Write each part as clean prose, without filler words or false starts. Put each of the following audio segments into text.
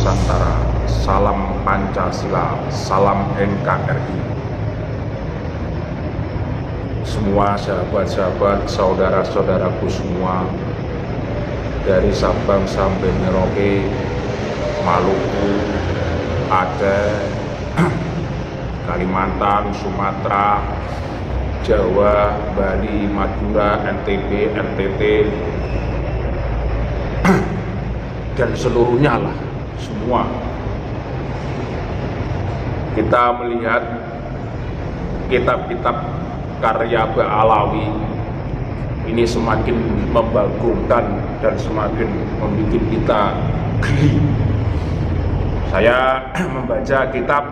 Nusantara, salam Pancasila, salam NKRI. Semua sahabat-sahabat, saudara-saudaraku semua, dari Sabang sampai Merauke, Maluku, Aceh, Kalimantan, Sumatera, Jawa, Bali, Madura, NTB, NTT, dan seluruhnya lah, semua. Kita melihat kitab-kitab karya Ba'alawi ini semakin membagongkan dan semakin membuat kita geli. Saya membaca kitab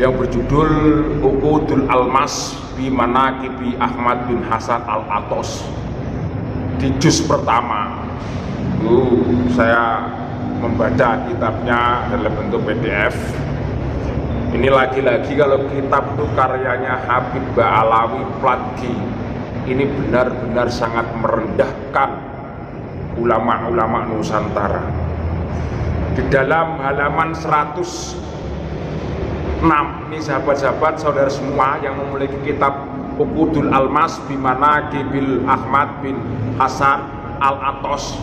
yang berjudul Uqudul Almas bi Manaqibi Ahmad bin Hasan Al-Atos di juz pertama. Saya membaca kitabnya dalam bentuk PDF. Ini lagi-lagi kalau kitab itu karyanya Habib Ba'alawi Platgi, ini benar-benar sangat merendahkan ulama-ulama Nusantara. Di dalam halaman 106, ini sahabat-sahabat, saudara semua yang memiliki kitab Uqudul Almas bi Manaqibil Ahmad bin Hasan Al-Atos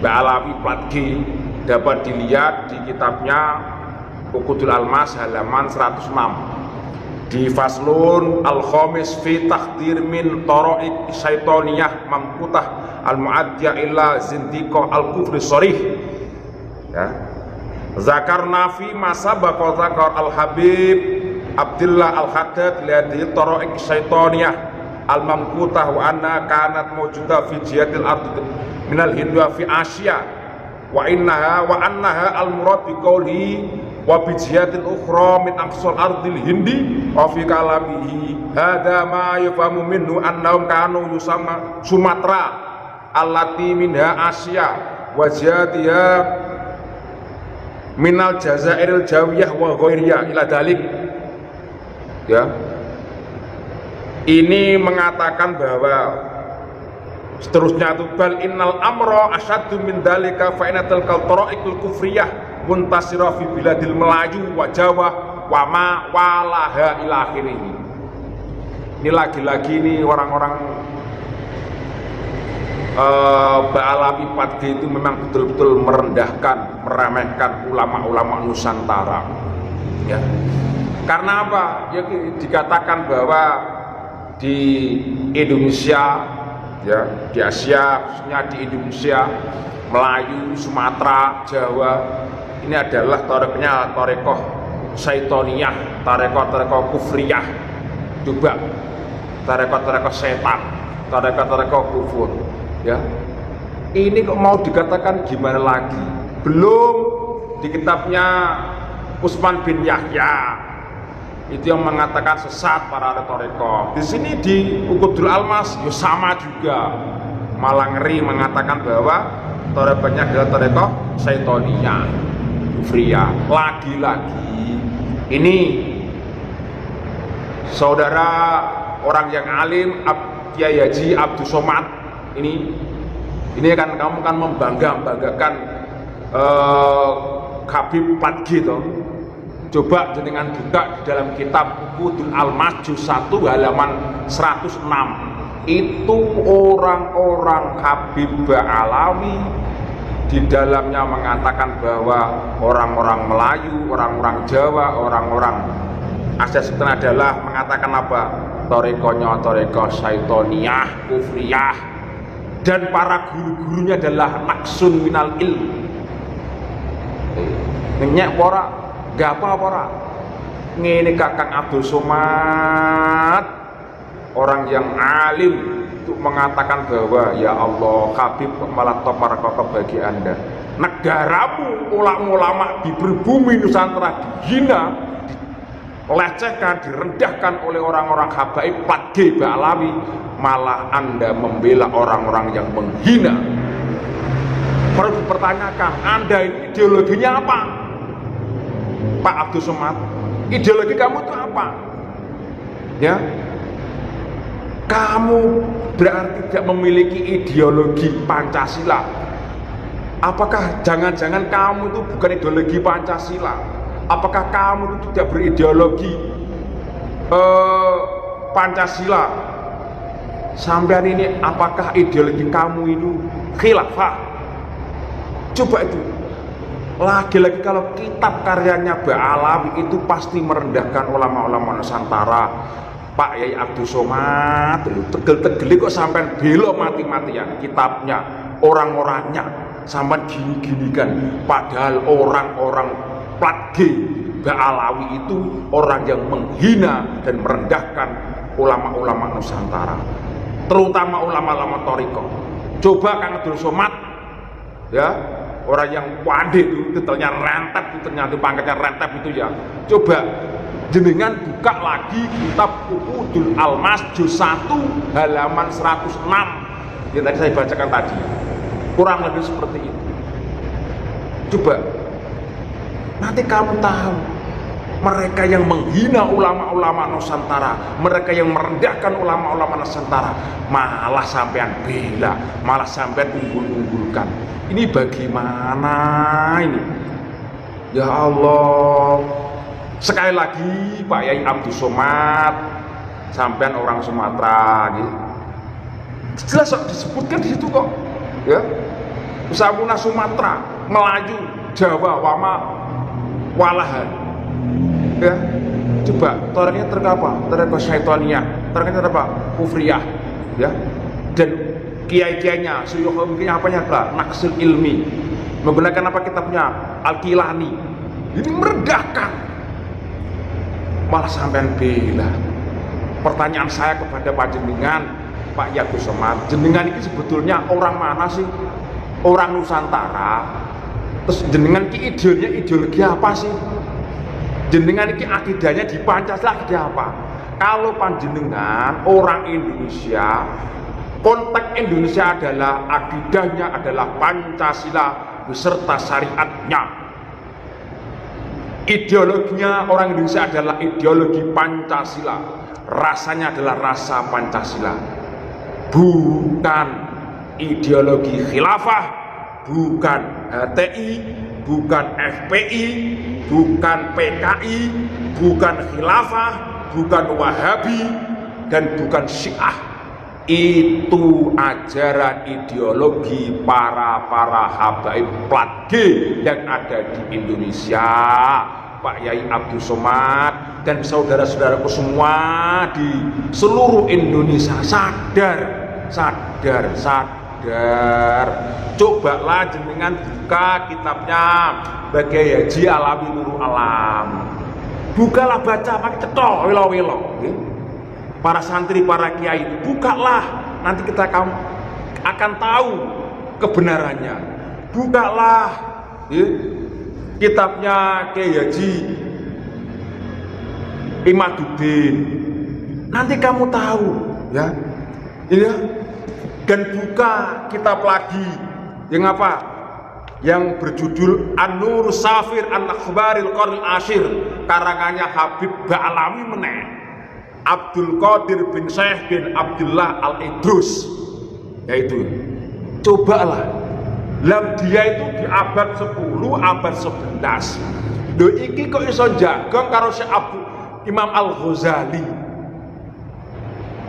Ba'alawi Platgi, dapat dilihat di kitabnya Uqudul Almas halaman 106 di faslun al-khamis fi takhdir min tara'iq syaitoniyah mamkutah al-mu'addiyah illa zindiqah al-kufri sharih. Ya, zakarna fi masa baqa zakar al-habib Abdullah al-Haddad lihat tara'iq syaitoniyah al-mamkutah wa anna kanat mawjudah fi jihadil ard minal hindu fi Asia wa annaha al-murad bi qawli wa bi jihatin ukhra min aqsal ardil hindi wa fi kalamihi hadza ma yafamu minhu annahum kanu yusamma Sumatra allati minha Asia wa jihatiha minal jazairil jawiyah wa ghairiyah ila dalik. Ya, ini mengatakan bahwa seterusnya itu bal innal amra asyaddu min dalika fa inatal qaltara'iqul kufriyah muntasira fi biladil Melayu wa Jawa wa ma walaha ila akhirih. Ini lagi-lagi ini orang-orang Ba'alawi Platgi itu memang betul-betul merendahkan, meremehkan ulama-ulama Nusantara. Ya. Karena apa? Ya, dikatakan bahwa di Indonesia, ya, di Asia, khususnya di Indonesia, Melayu, Sumatera, Jawa, ini adalah tarekoh syaitoniyah, tarekoh kufriyah. Coba tarekoh setan, tarekoh kufur. Ya, ini kok mau dikatakan gimana lagi? Belum di kitabnya Utsman bin Yahya itu yang mengatakan sesat para tarekoh. Di sini di Uqudul Almas ya sama juga, malah ngeri mengatakan bahwa tarekohnya adalah tarekoh syaitoniyah, kufriyah. Lagi-lagi ini saudara orang yang alim Kiai Haji Abdul Somad ini kan kamu kan membanggakan Habib Platgi toh. Coba jenengan buka di dalam kitab Uqudul Almas juz 1 halaman 106. Itu orang-orang Habib Ba'alawi di dalamnya mengatakan bahwa orang-orang Melayu, orang-orang Jawa, orang-orang Asia Selatan adalah mengatakan apa? Tarekohnya tarekoh syaitoniyah, kufriyah, dan para guru-gurunya adalah naksun minal ilm. Ngenyek pora, gak apa-apa. Ngene Kakang Abdul Somad, orang yang alim, untuk mengatakan bahwa ya Allah, Habib malah toparkota bagi Anda. Negaramu, ulama-ulama di berbumi Nusantara dihina, dilecehkan, direndahkan oleh orang-orang habaib Platgi Ba'alawi, malah Anda membela orang-orang yang menghina. Perlu dipertanyakan, Anda ini ideologinya apa? Pak Abdul Somad, ideologi kamu itu apa? Ya, kamu berarti tidak memiliki ideologi Pancasila. Apakah jangan-jangan kamu itu bukan ideologi Pancasila? Apakah kamu itu tidak berideologi Pancasila? Sampean ini apakah ideologi kamu itu khilafah? Coba itu. Lagi-lagi kalau kitab karyanya Mbak Alawi itu pasti merendahkan ulama-ulama Nusantara. Pak Yai Abdul Somad tegel-tegel kok sampean bela mati-matian kitabnya, orang-orangnya sampean gini-gini kan. Padahal orang-orang plat G Mbak Alawi itu orang yang menghina dan merendahkan ulama-ulama Nusantara, terutama ulama-ulama Thariqah. Coba Kang Abdul Somad, ya, orang yang pandai itu, titelnya rentep itu, ternyata pangkatnya rentep itu ya. Coba jenengan buka lagi kitab Uqudul Almas juz 1 halaman 106 yang tadi saya bacakan tadi. Kurang lebih seperti itu. Coba nanti kamu tahu, mereka yang menghina ulama-ulama Nusantara, mereka yang merendahkan ulama-ulama Nusantara, malah sampean bela, malah sampean unggul-unggulkan. Ini bagaimana ini? Ya Allah. Sekali lagi Pak Yai Abdul Somad, sampean orang Sumatera gitu. Jelas kok disebutkan di situ kok. Ya. Usapuna Sumatera, Melayu, Jawa, Wama, Walahan. Ya. Coba toriknya terkapa? Terkapa syaitaniyah, terkapa apa? Kufriyah. Ya. Dan kiai-kiainya, suyuh-suyuhnya apanya lah? Naksil ilmi. Menggunakan apa kitabnya? Al-Kilani. Ini merendahkan. Malah sampean bela. Pertanyaan saya kepada Pak Jenengan, Pak Yai Abdul Somad, jenengan ini sebetulnya orang mana sih? Orang Nusantara. Terus jenengan ini ideologi apa sih? Jenengan ini akidahnya di Pancasila akidah apa? Kalau panjenengan orang Indonesia, konteks Indonesia adalah akidahnya adalah Pancasila beserta syariatnya. Ideologinya orang Indonesia adalah ideologi Pancasila, rasanya adalah rasa Pancasila, bukan ideologi khilafah, bukan HTI, bukan FPI, bukan PKI, bukan khilafah, bukan Wahabi, dan bukan Syiah. Itu ajaran ideologi para habaib plat G yang ada di Indonesia. Pak Yai Abdul Somad dan saudara-saudaraku semua di seluruh Indonesia sadar. Cobalah jenengan buka kitabnya Bagai Haji Alawi Nurul Alam. Bukalah baca pakai cetok welo-welo. Para santri, para kiai, bukalah, nanti kita akan tahu kebenarannya. Bukalah kitabnya Kiai Haji Imaduddin, nanti kamu tahu, ya. Dan buka kitab lagi yang apa? Yang berjudul An-Nur Safir An-Akhbaril Qarnil Ashir, karangannya Habib Ba'alawi meneh, Abdul Qadir bin Syekh bin Abdullah Al-Idrus. Yaitu, cobalah, dia itu di abad 10, abad 11. Lho iki kok iso jagong karo Syekh Imam Al-Ghazali.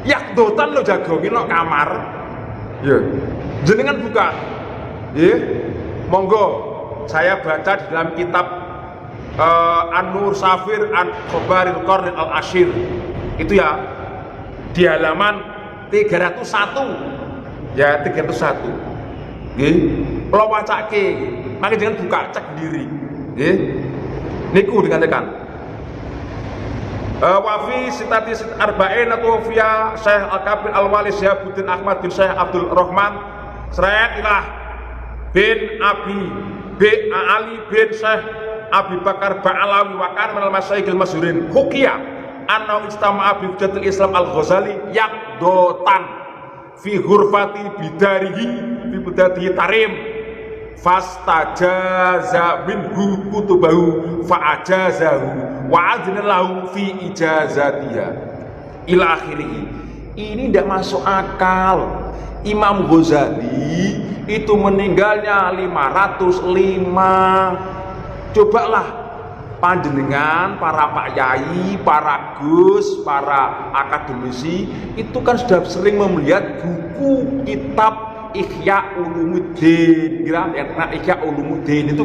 Yakdotan lo jagongin no kamar. Ya, jenengan buka. Ya, monggo. Saya baca di dalam kitab An-Nur Safir An-Khabaril Qarnil Al-Ashir. Itu ya di halaman 301. Ya, 301. Nggih, kula wacake. Mangke jenengan buka cek sendiri. Nggih. Niku dikatakan Wafi sitati arba'in atau via Syekh Al-Kabir Al-Wali Syihabuddin Ahmad bin Syekh Abdul Rahman Seret ilah bin Abi bin Ali bin Syekh Abi Bakar Ba'alawi wa kana minal masyayikhil masyhurin hukiya anna istama'a bi hujjatil Islam Al-Ghazali yaqdotan fi ghurfati bidarihi fi budatihi tarim fastajaza minhu kutubahu fa'ajazahu wa adna lahu fi ijazatiha ila akhirih. Ini tidak masuk akal. Imam Ghazali itu meninggalnya 505. Cobalah panjenengan, para Pak Yai, para Gus, para akademisi itu kan sudah sering melihat buku kitab Ihya Ulumuddin. Ihya Ulumuddin itu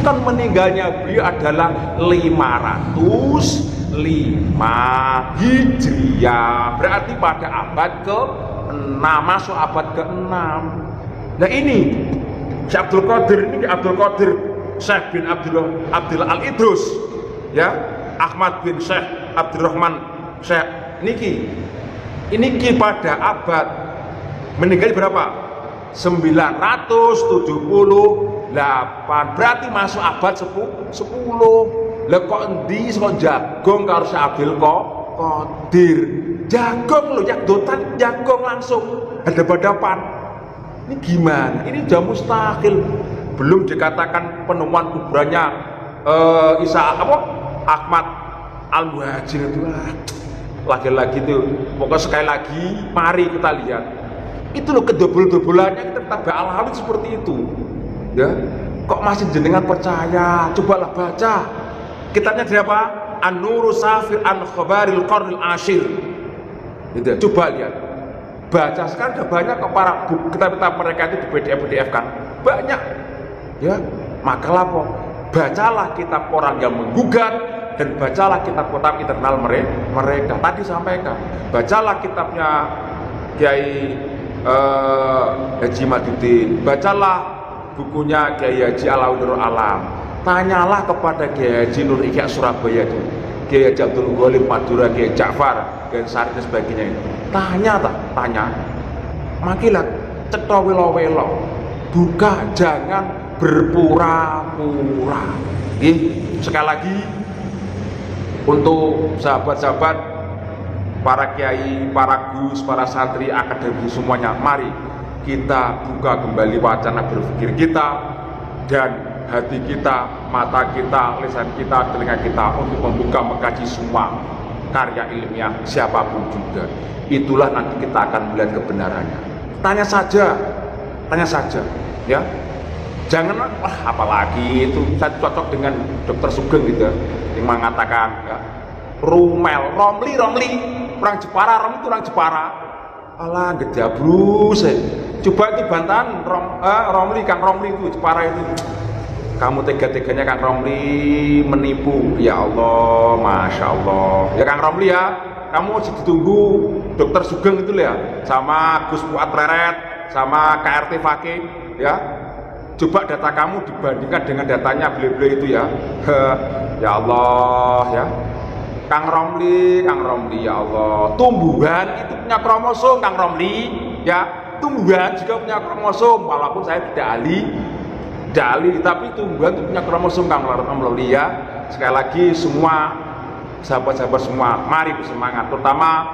kan meninggalnya beliau adalah 505 Hijriah, berarti pada abad ke-6, masuk abad ke-6. Nah ini Syekh Abdul Qadir, Syekh bin Abdullah Al-Idrus, ya, Ahmad bin Syekh Abdurrahman Syekh niki pada abad meninggal berapa? 978, berarti masuk abad 10. Lah kok endi kok jagong karo Syekh Abdul Qadir? Jagong lho, yak dotan jagong langsung hadap-hadapan. Ini gimana? Ini udah mustahil. Belum dikatakan penemuan kuburannya Ahmad Al-Muhajir itu lagi-lagi tuh. Pokoknya sekali lagi mari kita lihat. Itu loh kedobol-dobolannya kita Alawi seperti itu. Ya. Kok masih jenengan percaya? Cobalah baca. Kitabnya dari apa? An-Nuru Safir an Khabaril Qarnil Ashir. Gitu. Coba lihat. Baca sekarang udah banyak kok para kitab-kitab mereka itu di PDF kan. Banyak. Ya, makalah po. Bacalah kitab orang yang menggugat dan bacalah kitab-kitab internal mereka. Tadi sampaikan. Bacalah kitabnya Kiai Haji Maduddin. Bacalah bukunya Kiai Haji Alauddin Alam. Tanyalah kepada Kiai Haji Nur Ihya Surabaya itu, Kiai Haji Abdul Ghalib Madura, Kiai Ja'far dan Sari dan sebagainya itu. Tanya. Makilah cetha welo-welo. Buka, jangan berpura-pura. Sekali lagi untuk sahabat-sahabat, para kiai, para gus, para santri, akademisi semuanya, mari kita buka kembali wacana berpikir kita dan hati kita, mata kita, lisan kita, telinga kita untuk membuka mengkaji semua karya ilmiah siapapun juga. Itulah nanti kita akan melihat kebenarannya. Tanya saja, ya. Jangan apalagi itu saya cocok dengan Dr. Sugeng gitu yang mengatakan ya, Romli orang Jepara, itu orang Jepara. Alah gejabrus. Coba itu bantahan Kang Romli itu Jepara itu. Kamu tega-teganya Kang Romli menipu. Ya Allah, Masya Allah. Ya Kang Romli ya, kamu masih ditunggu Dr. Sugeng itu ya, sama Gus Fuad Pleret, sama KRT Fakih ya. Coba data kamu dibandingkan dengan datanya beliau-beliau itu ya. Ya Allah ya. Kang Romli ya Allah. Tumbuhan itu punya kromosom Kang Romli ya. Tumbuhan juga punya kromosom, walaupun saya tidak ahli, tapi tumbuhan itu punya kromosom Kang Romli ya. Sekali lagi semua sahabat-sahabat semua, mari bersemangat, terutama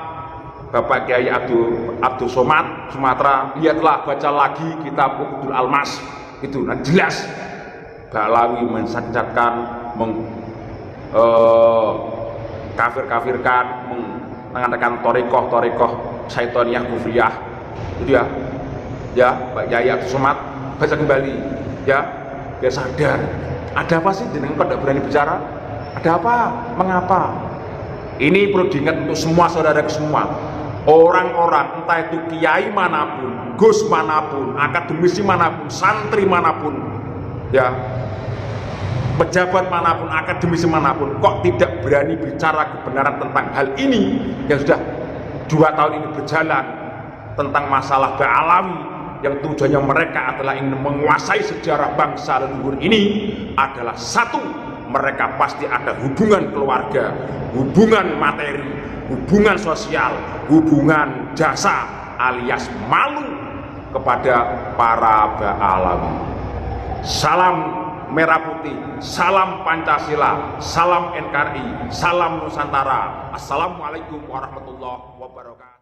Bapak Kiai Abdul Somad Sumatera. Lihatlah, baca lagi kitab Uqdul Almas. Itu jelas Ba'alawi mencatatkan kafir-kafirkan, mengatakan torikoh syaitoniyah kufriyah itu ya Pak Yai Abdul Somad, baca kembali ya, biar sadar ada apa sih jenengan kok tidak berani bicara, ada apa, mengapa. Ini perlu diingat untuk semua saudara semua, orang-orang entah itu kiai manapun, gus manapun, akademisi manapun, santri manapun ya, pejabat manapun, akademisi manapun, kok tidak berani bicara kebenaran tentang hal ini yang sudah 2 tahun ini berjalan, tentang masalah Ba'alawi yang tujuannya mereka adalah ingin menguasai sejarah bangsa leluhur ini. Adalah satu, mereka pasti ada hubungan keluarga, hubungan materi, hubungan sosial, hubungan jasa alias malu kepada para Ba'alawi. Salam merah putih, salam Pancasila, salam NKRI, salam Nusantara. Assalamualaikum warahmatullahi wabarakatuh.